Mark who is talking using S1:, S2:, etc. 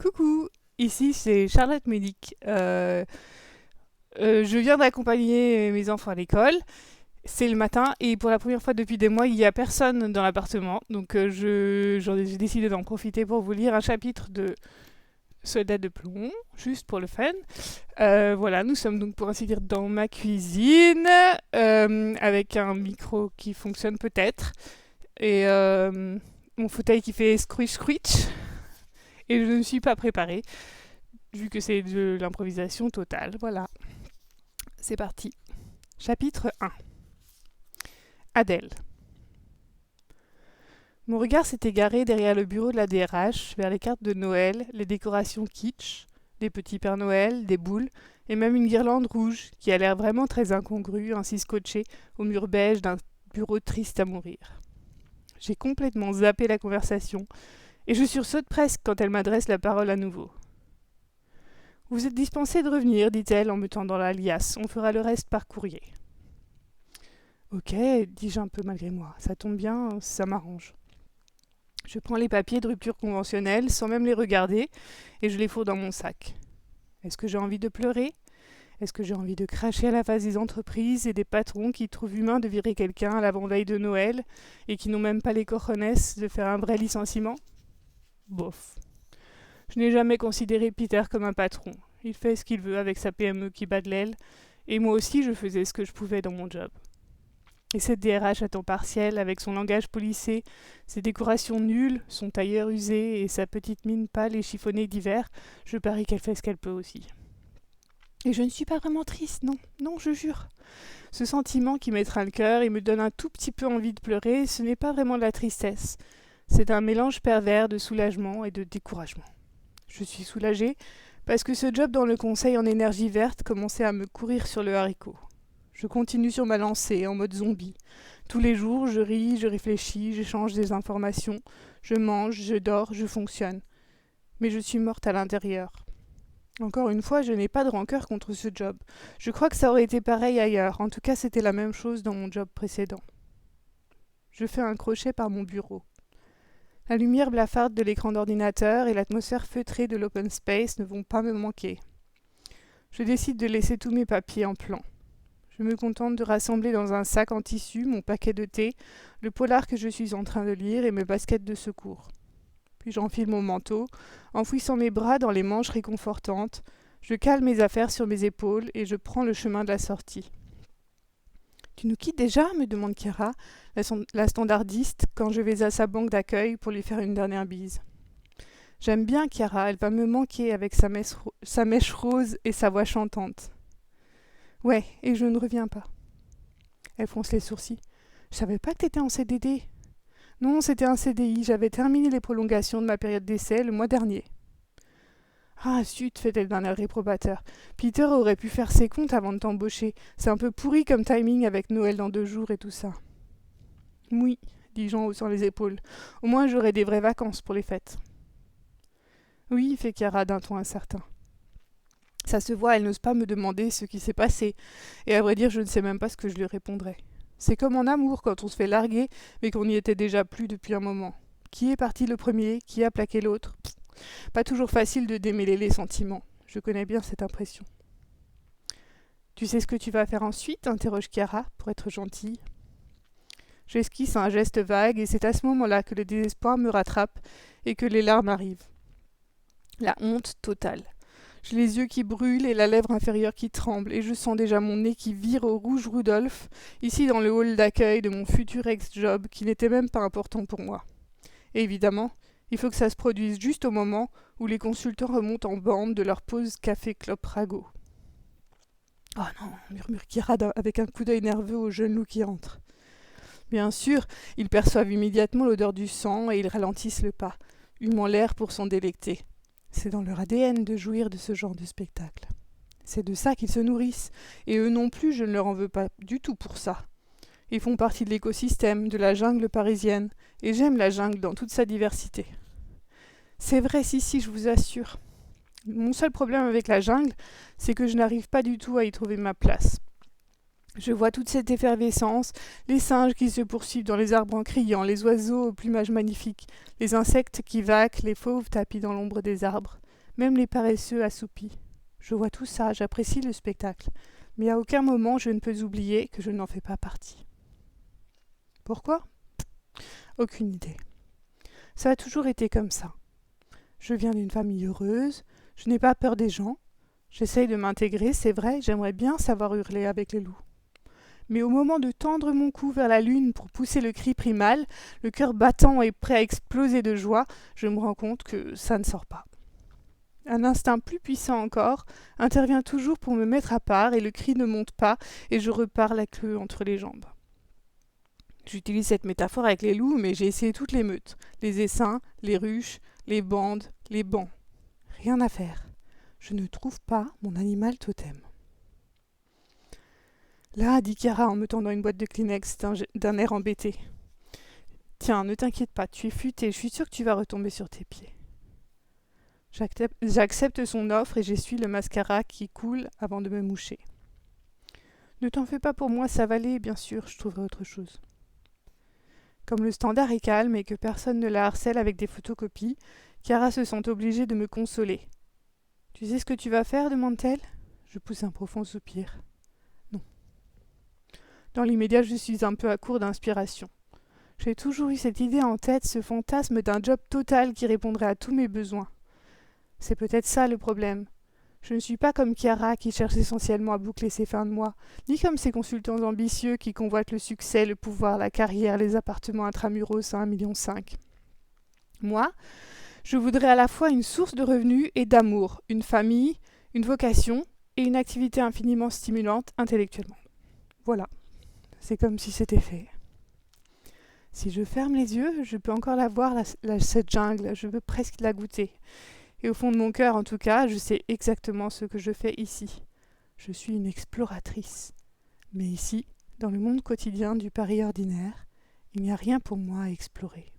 S1: Coucou, ici c'est Charlotte Médic. Je viens d'accompagner mes enfants à l'école. C'est le matin et pour la première fois depuis des mois, il n'y a personne dans l'appartement. Donc j'ai décidé d'en profiter pour vous lire un chapitre de Soldats de plomb, juste pour le fun. Voilà, nous sommes donc pour ainsi dire dans ma cuisine, avec un micro qui fonctionne peut-être, et mon fauteuil qui fait screech screech. Et je ne suis pas préparée, vu que c'est de l'improvisation totale. Voilà, c'est parti. Chapitre 1. Adèle. Mon regard s'est égaré derrière le bureau de la DRH, vers les cartes de Noël, les décorations kitsch, des petits Pères Noël, des boules, et même une guirlande rouge qui a l'air vraiment très incongrue, ainsi scotchée au mur beige d'un bureau triste à mourir. J'ai complètement zappé la conversation, et je sursaute presque quand elle m'adresse la parole à nouveau. Vous êtes dispensé de revenir, dit-elle en me tendant la liasse. On fera le reste par courrier. Ok, dis-je un peu malgré moi. Ça tombe bien, ça m'arrange. Je prends les papiers de rupture conventionnelle sans même les regarder et je les fourre dans mon sac. Est-ce que j'ai envie de pleurer ? Est-ce que j'ai envie de cracher à la face des entreprises et des patrons qui trouvent humain de virer quelqu'un à l'avant-veille de Noël et qui n'ont même pas les cojones de faire un vrai licenciement ? Bof. Je n'ai jamais considéré Peter comme un patron. Il fait ce qu'il veut avec sa PME qui bat de l'aile, et moi aussi je faisais ce que je pouvais dans mon job. Et cette DRH à temps partiel, avec son langage policé, ses décorations nulles, son tailleur usé et sa petite mine pâle et chiffonnée d'hiver, je parie qu'elle fait ce qu'elle peut aussi. Et je ne suis pas vraiment triste, non, non, je jure. Ce sentiment qui m'étreint le cœur et me donne un tout petit peu envie de pleurer, ce n'est pas vraiment de la tristesse. C'est un mélange pervers de soulagement et de découragement. Je suis soulagée parce que ce job dans le conseil en énergie verte commençait à me courir sur le haricot. Je continue sur ma lancée en mode zombie. Tous les jours, je ris, je réfléchis, j'échange des informations, je mange, je dors, je fonctionne. Mais je suis morte à l'intérieur. Encore une fois, je n'ai pas de rancœur contre ce job. Je crois que ça aurait été pareil ailleurs. En tout cas, c'était la même chose dans mon job précédent. Je fais un crochet par mon bureau. La lumière blafarde de l'écran d'ordinateur et l'atmosphère feutrée de l'open space ne vont pas me manquer. Je décide de laisser tous mes papiers en plan. Je me contente de rassembler dans un sac en tissu mon paquet de thé, le polar que je suis en train de lire et mes baskets de secours. Puis j'enfile mon manteau, enfouissant mes bras dans les manches réconfortantes, je cale mes affaires sur mes épaules et je prends le chemin de la sortie. Tu nous quittes déjà ? Me demande Chiara, la standardiste, quand je vais à sa banque d'accueil pour lui faire une dernière bise. J'aime bien Chiara, elle va me manquer avec sa mèche rose et sa voix chantante. Ouais, et je ne reviens pas. Elle fronce les sourcils. Je savais pas que t'étais en CDD. Non, c'était un CDI, j'avais terminé les prolongations de ma période d'essai le mois dernier. Ah, zut, fait-elle d'un air réprobateur. Peter aurait pu faire ses comptes avant de t'embaucher. C'est un peu pourri comme timing avec Noël dans 2 jours et tout ça. Oui, dit Jean en haussant les épaules. Au moins j'aurai des vraies vacances pour les fêtes. Oui, fait Chiara d'un ton incertain. Ça se voit, elle n'ose pas me demander ce qui s'est passé. Et à vrai dire, je ne sais même pas ce que je lui répondrai. C'est comme en amour quand on se fait larguer, mais qu'on n'y était déjà plus depuis un moment. Qui est parti le premier ? Qui a plaqué l'autre ? Pas toujours facile de démêler les sentiments. Je connais bien cette impression. Tu sais ce que tu vas faire ensuite ? Interroge Chiara, pour être gentille. J'esquisse un geste vague et c'est à ce moment-là que le désespoir me rattrape et que les larmes arrivent. La honte totale. J'ai les yeux qui brûlent et la lèvre inférieure qui tremble et je sens déjà mon nez qui vire au rouge Rudolph, ici dans le hall d'accueil de mon futur ex-job qui n'était même pas important pour moi. Et évidemment, il faut que ça se produise juste au moment où les consultants remontent en bande de leur pause café-clope ragot. Oh non, murmure Chiara avec un coup d'œil nerveux au jeune loup qui entre. Bien sûr, ils perçoivent immédiatement l'odeur du sang et ils ralentissent le pas, humant l'air pour s'en délecter. C'est dans leur ADN de jouir de ce genre de spectacle. C'est de ça qu'ils se nourrissent, et eux non plus, je ne leur en veux pas du tout pour ça. Ils font partie de l'écosystème, de la jungle parisienne, et j'aime la jungle dans toute sa diversité. C'est vrai, si, je vous assure. Mon seul problème avec la jungle, c'est que je n'arrive pas du tout à y trouver ma place. Je vois toute cette effervescence, les singes qui se poursuivent dans les arbres en criant, les oiseaux au plumage magnifique, les insectes qui vaquent, les fauves tapis dans l'ombre des arbres. même les paresseux assoupis. Je vois tout ça, j'apprécie le spectacle, mais à aucun moment je ne peux oublier que je n'en fais pas partie. Pourquoi ? Aucune idée. Ça a toujours été comme ça. Je viens d'une famille heureuse, je n'ai pas peur des gens, j'essaye de m'intégrer, c'est vrai, j'aimerais bien savoir hurler avec les loups. Mais au moment de tendre mon cou vers la lune pour pousser le cri primal, le cœur battant et prêt à exploser de joie, je me rends compte que ça ne sort pas. Un instinct plus puissant encore intervient toujours pour me mettre à part et le cri ne monte pas et je repars la queue entre les jambes. J'utilise cette métaphore avec les loups, mais j'ai essayé toutes les meutes, les essaims, les ruches, les bandes, les bancs. Rien à faire. Je ne trouve pas mon animal totem. Là, dit Chiara en me tendant une boîte de Kleenex d'un air embêté. Tiens, ne t'inquiète pas, tu es futé, je suis sûre que tu vas retomber sur tes pieds. J'accepte son offre et j'essuie le mascara qui coule avant de me moucher. Ne t'en fais pas pour moi, ça va aller, bien sûr, je trouverai autre chose. Comme le standard est calme et que personne ne la harcèle avec des photocopies, Chiara se sent obligée de me consoler. Tu sais ce que tu vas faire demande-t-elle. Je pousse un profond soupir. Non. Dans l'immédiat, je suis un peu à court d'inspiration. J'ai toujours eu cette idée en tête, ce fantasme d'un job total qui répondrait à tous mes besoins. C'est peut-être ça le problème. Je ne suis pas comme Chiara qui cherche essentiellement à boucler ses fins de mois, ni comme ces consultants ambitieux qui convoitent le succès, le pouvoir, la carrière, les appartements intramuros à 1,5 million. Moi, je voudrais à la fois une source de revenus et d'amour, une famille, une vocation et une activité infiniment stimulante intellectuellement. Voilà, c'est comme si c'était fait. Si je ferme les yeux, je peux encore la voir, cette jungle, je veux presque la goûter. Et au fond de mon cœur, en tout cas, je sais exactement ce que je fais ici. Je suis une exploratrice. Mais ici, dans le monde quotidien du Paris ordinaire, il n'y a rien pour moi à explorer.